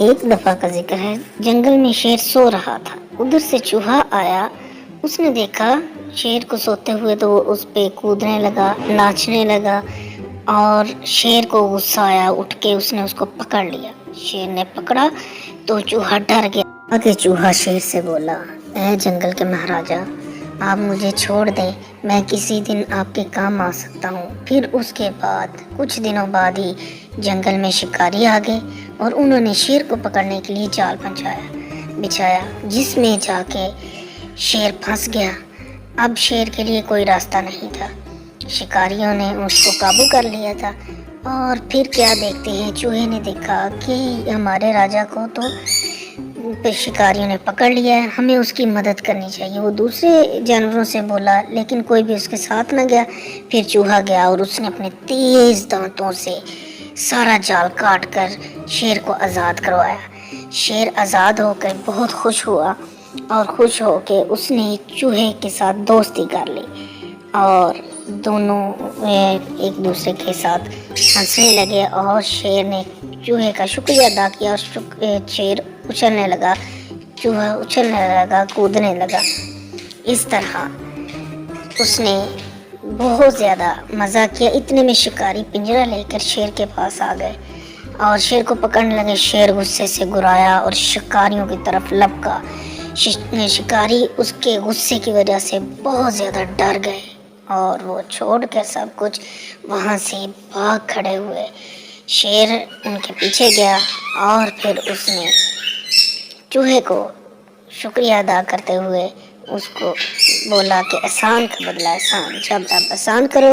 ایک دفعہ کا ذکر ہے، جنگل میں شیر سو رہا تھا۔ ادھر سے چوہا آیا، اس نے دیکھا شیر کو سوتے ہوئے تو وہ اس پہ کودنے لگا، ناچنے لگا اور شیر کو غصہ آیا، اٹھ کے اس نے اس کو پکڑ لیا۔ شیر نے پکڑا تو چوہا ڈر گیا۔ آگے چوہا شیر سے بولا، اے جنگل کے مہاراجا، آپ مجھے چھوڑ دیں، میں کسی دن آپ کے کام آ سکتا ہوں۔ پھر اس کے بعد کچھ دنوں بعد ہی جنگل میں شکاری آ گئے اور انہوں نے شیر کو پکڑنے کے لیے جال بچھایا، جس میں جا کے شیر پھنس گیا۔ اب شیر کے لیے کوئی راستہ نہیں تھا، شکاریوں نے اس کو قابو کر لیا تھا۔ اور پھر کیا دیکھتے ہیں، چوہے نے دیکھا کہ ہمارے راجا کو تو شکاریوں نے پکڑ لیا ہے، ہمیں اس کی مدد کرنی چاہیے۔ وہ دوسرے جانوروں سے بولا لیکن کوئی بھی اس کے ساتھ نہ گیا۔ پھر چوہا گیا اور اس نے اپنے تیز دانتوں سے سارا جال کاٹ کر شیر کو آزاد کروایا۔ شیر آزاد ہو کر بہت خوش ہوا اور خوش ہو کے اس نے چوہے کے ساتھ دوستی کر لی اور دونوں ایک دوسرے کے ساتھ ہنسنے لگے اور شیر نے چوہے کا شکریہ ادا کیا اور شیر اچھلنے لگا، چوہا اچھلنے لگا، کودنے لگا۔ اس طرح اس نے بہت زیادہ مزہ کیا۔ اتنے میں شکاری پنجرہ لے کر شیر کے پاس آ گئے اور شیر کو پکڑنے لگے۔ شیر غصے سے گرایا اور شکاریوں کی طرف لپکا۔ شکاری اس کے غصے کی وجہ سے بہت زیادہ ڈر گئے اور وہ چھوڑ کر سب کچھ وہاں سے بھاگ کھڑے ہوئے۔ شیر ان کے پیچھے گیا اور پھر اس نے چوہے کو شکریہ ادا کرتے ہوئے اس کو بولا کہ احسان کا بدلہ احسان، جب آپ احسان کرو